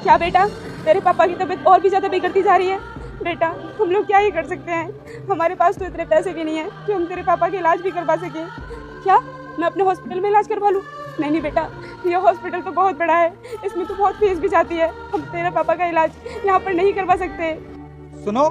क्या बेटा, तेरे पापा की तबीयत और भी ज़्यादा बिगड़ती जा रही है। बेटा हम लोग क्या ही कर सकते हैं, हमारे पास तो इतने पैसे भी नहीं है कि हम तेरे पापा का इलाज भी करवा सकें। क्या मैं अपने हॉस्पिटल में इलाज करवा लूँ? नहीं नहीं बेटा, यह हॉस्पिटल तो बहुत बड़ा है, इसमें तो बहुत फीस भी जाती है, हम तेरे पापा का इलाज यहाँ पर नहीं करवा सकते। सुनो।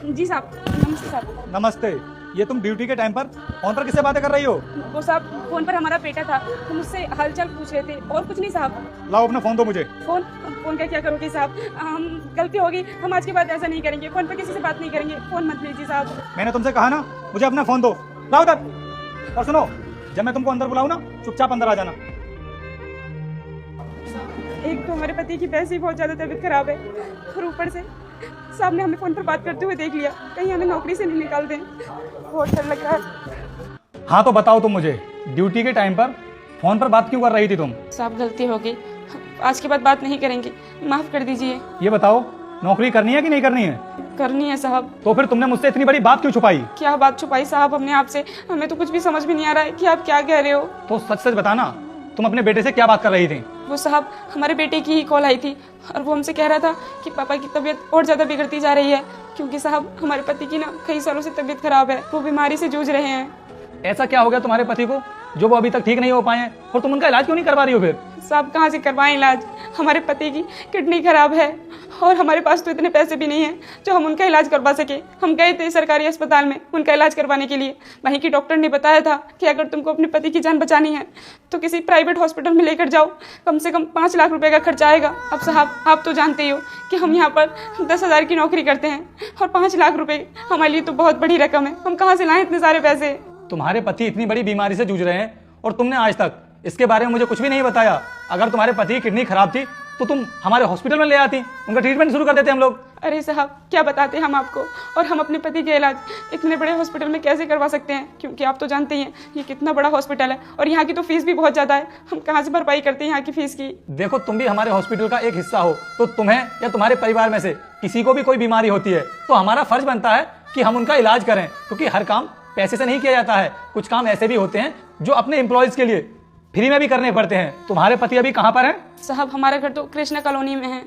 जी साहब। नमस्ते साहब। नमस्ते। ये तुम ड्यूटी के टाइम पर फोन पर किससे बातें कर रही हो? वो साहब फ़ोन पर हमारा बेटा था, हम उससे हालचाल पूछ रहे थे और कुछ नहीं साहब। लाओ अपना फोन दो मुझे। फ़ोन का क्या करोगे साहब, हम गलती होगी, हम आज के बाद ऐसा नहीं करेंगे, फ़ोन पर किसी से बात नहीं करेंगे, फ़ोन मत लीजिए साहब। मैंने तुमसे कहा ना, मुझे अपना फोन दो। लाओ तब। और सुनो, जब मैं तुमको अंदर बुलाऊं ना, चुपचाप अंदर आ जाना। एक तो हमारे पति की वैसे ही बहुत ज़्यादा तबीयत खराब है और ऊपर से साहब ने हमें फ़ोन पर बात करते हुए देख लिया, कहीं हमें नौकरी से नहीं निकाल दें, बहुत डर लग रहा है। हाँ तो बताओ तुम मुझे, ड्यूटी के टाइम पर फोन पर बात क्यों कर रही थी तुम? साहब गलती हो गई, आज के बाद बात नहीं करेंगे, माफ़ कर दीजिए। ये बताओ, नौकरी करनी है कि नहीं करनी है? करनी है साहब। तो फिर तुमने मुझसे इतनी बड़ी बात क्यों छुपाई? क्या बात छुपाई साहब हमने आपसे, हमें तो कुछ भी समझ में नहीं आ रहा है कि आप क्या कह रहे हो। तो सच सच बताना, तुम अपने बेटे से क्या बात कर रही थी? वो साहब हमारे बेटे की ही कॉल आई थी और वो हमसे कह रहा था कि पापा की तबीयत और ज़्यादा बिगड़ती जा रही है, क्योंकि साहब हमारे पति की ना कई सालों से तबीयत खराब है, वो बीमारी से जूझ रहे हैं। ऐसा क्या हो गया तुम्हारे पति को जो वो अभी तक ठीक नहीं हो पाए हैं, और तुम उनका इलाज क्यों नहीं करवा रही हो फिर? साहब कहाँ से करवाएं इलाज, हमारे पति की किडनी खराब है और हमारे पास तो इतने पैसे भी नहीं हैं जो हम उनका इलाज करवा सके। हम गए थे सरकारी अस्पताल में उनका इलाज करवाने के लिए, वहीं की डॉक्टर ने बताया था कि अगर तुमको अपने पति की जान बचानी है तो किसी प्राइवेट हॉस्पिटल में लेकर जाओ, कम से कम 5 लाख रुपए का खर्चा आएगा। अब साहब आप तो जानते ही हो कि हम यहाँ पर 10,000 की नौकरी करते हैं और 5 लाख रुपए हमारे लिए तो बहुत बड़ी रकम है, हम कहाँ से लाएं इतने सारे पैसे। तुम्हारे पति इतनी बड़ी बीमारी से जूझ रहे हैं और तुमने आज तक इसके बारे में मुझे कुछ भी नहीं बताया। अगर तुम्हारे पति की किडनी खराब थी तो तुम हमारे हॉस्पिटल में ले आती, उनका ट्रीटमेंट शुरू कर देते हम लोग। अरे साहब क्या बताते हम आपको, और हम अपने पति का इलाज इतने बड़े हॉस्पिटल में कैसे करवा सकते हैं, क्योंकि आप तो जानते ही हैं ये कितना बड़ा हॉस्पिटल है और यहाँ की तो फीस भी बहुत ज़्यादा है, हम कहाँ से भरपाई करते हैं यहाँ की फीस की। देखो तुम भी हमारे हॉस्पिटल का एक हिस्सा हो, तो तुम्हें या तुम्हारे परिवार में से किसी को भी कोई बीमारी होती है तो हमारा फर्ज बनता है कि हम उनका इलाज करें, क्योंकि हर काम पैसे से नहीं किया जाता है। कुछ काम ऐसे भी होते हैं जो अपने एम्प्लॉयज के लिए फ्री में भी करने पड़ते हैं। तुम्हारे पति अभी कहाँ पर हैं? साहब हमारा घर तो कृष्णा कॉलोनी में है।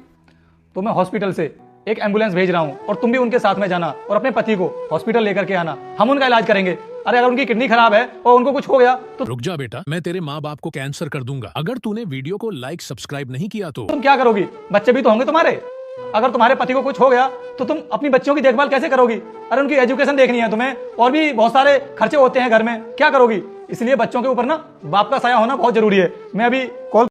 तो मैं हॉस्पिटल से एक एम्बुलेंस भेज रहा हूँ और तुम भी उनके साथ में जाना और अपने पति को हॉस्पिटल लेकर के आना, हम उनका इलाज करेंगे। अरे अगर उनकी किडनी खराब है और उनको कुछ हो गया तो रुक जा बेटा, मैं तेरे माँ बाप को कैंसर कर दूंगा अगर तूने वीडियो को लाइक सब्सक्राइब नहीं किया तो। तुम क्या करोगी? बच्चे भी तो होंगे तुम्हारे। अगर तुम्हारे पति को कुछ हो गया तो तुम अपनी बच्चियों की देखभाल कैसे करोगी? अरे उनकी एजुकेशन देखनी है तुम्हें, और भी बहुत सारे खर्चे होते हैं घर में, क्या करोगी? इसलिए बच्चों के ऊपर ना बाप का साया होना बहुत जरूरी है। मैं अभी कॉल